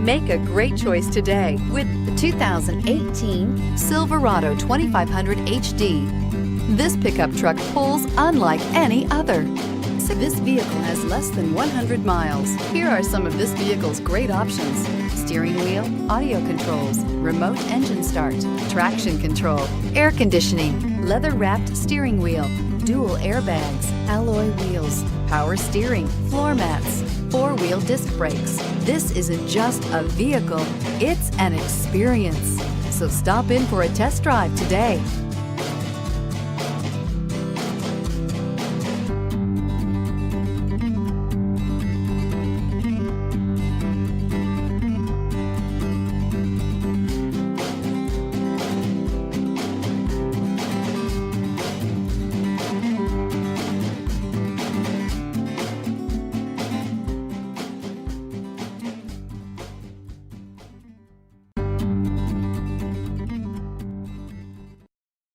Make a great choice today with the 2018 Silverado 2500HD. This pickup truck pulls unlike any other. This vehicle has less than 100 miles. Here are some of this vehicle's great options: steering wheel audio controls, remote engine start, traction control, air conditioning, leather-wrapped steering wheel, dual airbags, alloy wheels, power steering, floor mats, four-wheel disc brakes. This isn't just a vehicle, it's an experience. So stop in for a test drive today.